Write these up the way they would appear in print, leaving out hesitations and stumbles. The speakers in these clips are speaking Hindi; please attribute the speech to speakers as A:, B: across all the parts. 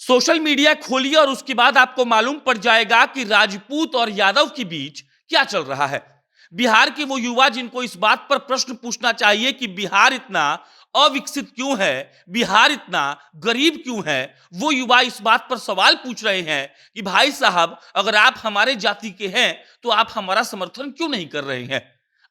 A: सोशल मीडिया खोलिए और उसके बाद आपको मालूम पड़ जाएगा कि राजपूत और यादव के बीच क्या चल रहा है। बिहार के वो युवा जिनको इस बात पर प्रश्न पूछना चाहिए कि बिहार इतना अविकसित क्यों है, बिहार इतना गरीब क्यों है, वो युवा इस बात पर सवाल पूछ रहे हैं कि भाई साहब, अगर आप हमारे जाति के हैं तो आप हमारा समर्थन क्यों नहीं कर रहे हैं।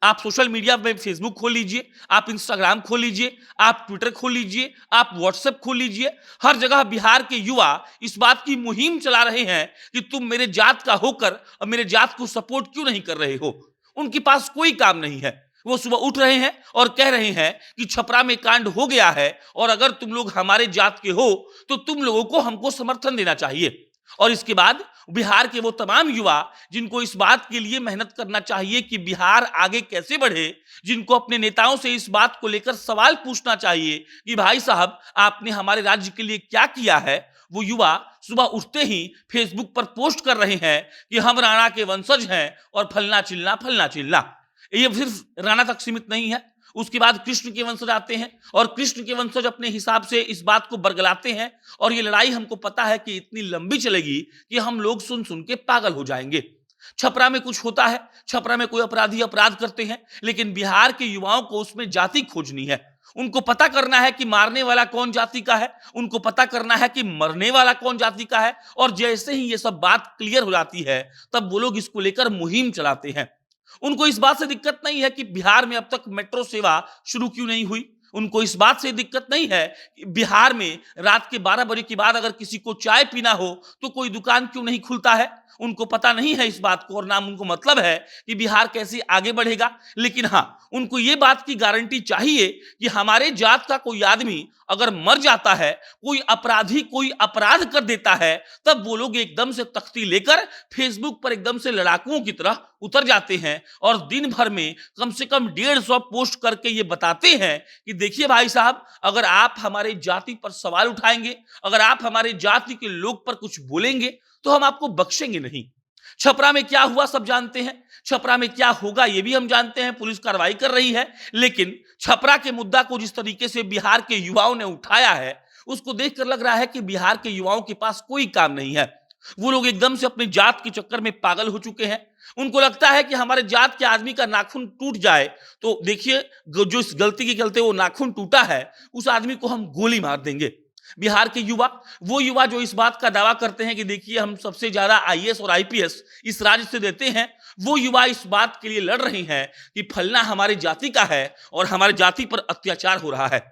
A: आप सोशल मीडिया में फेसबुक खोल लीजिए, आप इंस्टाग्राम खोल लीजिए, आप ट्विटर खोल लीजिए, आप व्हाट्सएप खोल लीजिए, हर जगह बिहार के युवा इस बात की मुहिम चला रहे हैं कि तुम मेरे जात का होकर और मेरे जात को सपोर्ट क्यों नहीं कर रहे हो। उनके पास कोई काम नहीं है। वो सुबह उठ रहे हैं और कह रहे हैं कि छपरा में कांड हो गया है और अगर तुम लोग हमारे जात के हो तो तुम लोगों को हमको समर्थन देना चाहिए। और इसके बाद बिहार के वो तमाम युवा जिनको इस बात के लिए मेहनत करना चाहिए कि बिहार आगे कैसे बढ़े, जिनको अपने नेताओं से इस बात को लेकर सवाल पूछना चाहिए कि भाई साहब आपने हमारे राज्य के लिए क्या किया है, वो युवा सुबह उठते ही फेसबुक पर पोस्ट कर रहे हैं कि हम राणा के वंशज हैं और फलना चिल्ला फलना चिल्ला। ये सिर्फ राणा तक सीमित नहीं है, उसके बाद कृष्ण के वंशज आते हैं और कृष्ण के वंशज अपने हिसाब से इस बात को बरगलाते हैं और ये लड़ाई हमको पता है कि इतनी लंबी चलेगी कि हम लोग सुन सुन के पागल हो जाएंगे। छपरा में कुछ होता है, छपरा में कोई अपराधी अपराध करते हैं, लेकिन बिहार के युवाओं को उसमें जाति खोजनी है। उनको पता करना है कि मारने वाला कौन जाति का है, उनको पता करना है कि मरने वाला कौन जाति का है। और जैसे ही ये सब बात क्लियर हो जाती है तब वो लोग इसको लेकर मुहिम चलाते हैं। उनको इस बात से दिक्कत नहीं है कि बिहार में अब तक मेट्रो सेवा शुरू क्यों नहीं हुई। उनको इस बात से दिक्कत नहीं है कि बिहार में रात के 12 बजे के बाद अगर किसी को चाय पीना हो तो कोई दुकान क्यों नहीं खुलता है। उनको पता नहीं है इस बात को और नाम उनको मतलब है कि बिहार कैसे आगे बढ़ेगा। लेकिन हाँ, उनको ये बात की गारंटी चाहिए कि हमारे जात का कोई आदमी अगर मर जाता है, कोई अपराधी कोई अपराध कर देता है, तब वो लोग एकदम से तख्ती लेकर फेसबुक पर एकदम से लड़ाकुओं की तरह उतर जाते हैं और दिन भर में कम से कम 150 पोस्ट करके ये बताते हैं कि देखिए भाई साहब, अगर आप हमारे जाति पर सवाल उठाएंगे, अगर आप हमारे जाति के लोग पर कुछ बोलेंगे तो हम आपको बख्शेंगे नहीं। छपरा में क्या हुआ सब जानते हैं, छपरा में क्या होगा ये भी हम जानते हैं, पुलिस कार्रवाई कर रही है। लेकिन छपरा के मुद्दा को जिस तरीके से बिहार के युवाओं ने उठाया है, उसको देखकर लग रहा है कि बिहार के युवाओं के पास कोई काम नहीं है। वो लोग एकदम से अपने जात के चक्कर में पागल हो चुके हैं। उनको लगता है कि हमारे जात के आदमी का नाखून टूट जाए तो देखिए, जो इस गलती के चलते वो नाखून टूटा है, उस आदमी को हम गोली मार देंगे। बिहार के युवा, वो युवा जो इस बात का दावा करते हैं कि देखिए हम सबसे ज्यादा आईएएस और आईपीएस इस राज्य से देते हैं, वो युवा इस बात के लिए लड़ रहे हैं कि फलना हमारे जाति का है और हमारे जाति पर अत्याचार हो रहा है।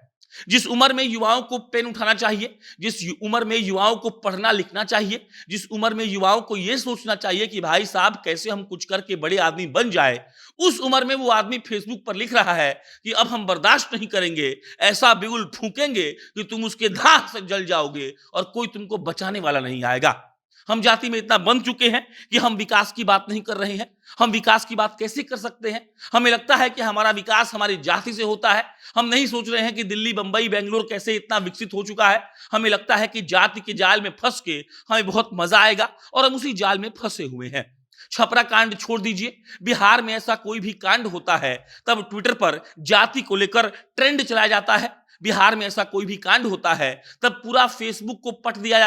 A: जिस उम्र में युवाओं को पेन उठाना चाहिए, जिस उम्र में युवाओं को पढ़ना लिखना चाहिए, जिस उम्र में युवाओं को यह सोचना चाहिए कि भाई साहब कैसे हम कुछ करके बड़े आदमी बन जाए, उस उम्र में वो आदमी फेसबुक पर लिख रहा है कि अब हम बर्दाश्त नहीं करेंगे, ऐसा बिगुल फूकेंगे कि तुम उसके धाह से जल जाओगे और कोई तुमको बचाने वाला नहीं आएगा। हम जाति में इतना बंध चुके हैं कि हम विकास की बात नहीं कर रहे हैं। हम विकास की बात कैसे कर सकते हैं? हमें लगता है कि हमारा विकास हमारी जाति से होता है। हम नहीं सोच रहे हैं कि दिल्ली, बंबई, बेंगलोर कैसे इतना विकसित हो चुका है। हमें लगता है कि जाति के जाल में फंस के हमें बहुत मजा आएगा और हम उसी जाल में फंसे हुए हैं। छपरा कांड छोड़ दीजिए, बिहार में ऐसा कोई भी कांड होता है तब ट्विटर पर जाति को लेकर ट्रेंड चलाया जाता है। बिहार में ऐसा कोई भी कांड होता है तब पूरा फेसबुक को पटा दिया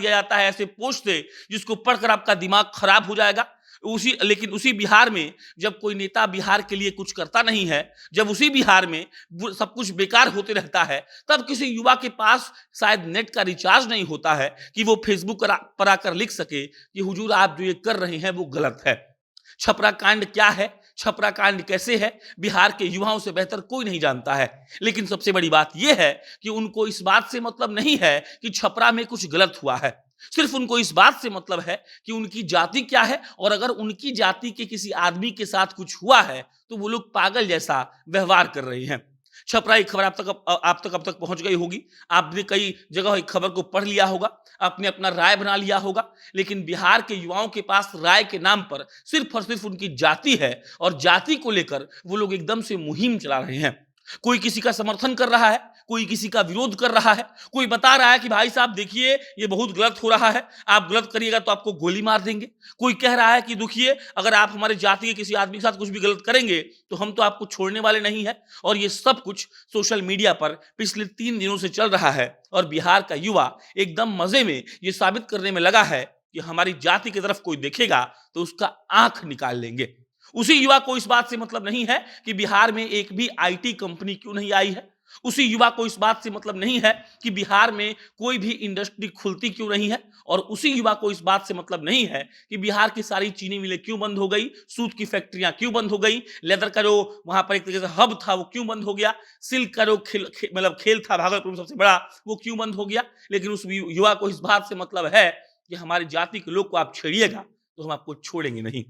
A: जाता है ऐसे पोस्ट से जिसको पढ़कर आपका दिमाग खराब हो जाएगा। लेकिन उसी बिहार में जब कोई नेता बिहार के लिए कुछ करता नहीं है, जब उसी बिहार में सब कुछ बेकार होते रहता है, तब किसी युवा के पास शायद नेट का रिचार्ज नहीं होता है कि वो फेसबुक पर आकर लिख सके कि हुजूर आप जो ये कर रहे हैं वो गलत है। छपरा कांड क्या है, छपरा कांड कैसे है, बिहार के युवाओं से बेहतर कोई नहीं जानता है। लेकिन सबसे बड़ी बात यह है कि उनको इस बात से मतलब नहीं है कि छपरा में कुछ गलत हुआ है। सिर्फ उनको इस बात से मतलब है कि उनकी जाति क्या है और अगर उनकी जाति के किसी आदमी के साथ कुछ हुआ है तो वो लोग पागल जैसा व्यवहार कर रहे हैं। छपरा एक खबर आप तक अब तक पहुंच गई होगी। आपने कई जगह एक खबर को पढ़ लिया होगा, आपने अपना राय बना लिया होगा। लेकिन बिहार के युवाओं के पास राय के नाम पर सिर्फ और सिर्फ उनकी जाति है और जाति को लेकर वो लोग एकदम से मुहिम चला रहे हैं। कोई किसी का समर्थन कर रहा है, कोई किसी का विरोध कर रहा है, कोई बता रहा है कि भाई साहब देखिए ये बहुत गलत हो रहा है, आप गलत करिएगा तो आपको गोली मार देंगे। कोई कह रहा है कि देखिए अगर आप हमारे जाति के किसी आदमी के साथ कुछ भी गलत करेंगे तो हम तो आपको छोड़ने वाले नहीं है। और ये सब कुछ सोशल मीडिया पर पिछले 3 दिनों से चल रहा है और बिहार का युवा एकदम मजे में ये साबित करने में लगा है कि हमारी जाति की तरफ कोई देखेगा तो उसका आंख निकाल लेंगे। उसी युवा को इस बात से मतलब नहीं है कि बिहार में एक भी आईटी कंपनी क्यों नहीं आई है। उसी युवा को इस बात से मतलब नहीं है कि बिहार में कोई भी इंडस्ट्री खुलती क्यों नहीं है। और उसी युवा को इस बात से मतलब नहीं है कि बिहार की सारी चीनी मिलें क्यों बंद हो गई, सूत की फैक्ट्रियां क्यों बंद हो गई, लेदर का जो वहां पर एक तरीके से हब था वो क्यों बंद हो गया, सिल्क का जो मतलब खेल था भागलपुर में सबसे बड़ा वो क्यों बंद हो गया। लेकिन उस युवा को इस बात से मतलब है कि हमारी जाति के लोग को आप छेड़िएगा तो हम आपको छोड़ेंगे नहीं।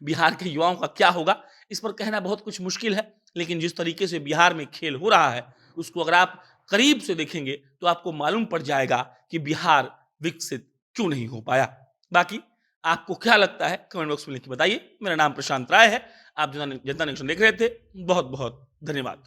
A: बिहार के युवाओं का क्या होगा इस पर कहना बहुत कुछ मुश्किल है, लेकिन जिस तरीके से बिहार में खेल हो रहा है उसको अगर आप करीब से देखेंगे तो आपको मालूम पड़ जाएगा कि बिहार विकसित क्यों नहीं हो पाया। बाकी आपको क्या लगता है कमेंट बॉक्स में लिख के बताइए। मेरा नाम प्रशांत राय है, आप जनता नेक्शन देख रहे थे। बहुत बहुत धन्यवाद।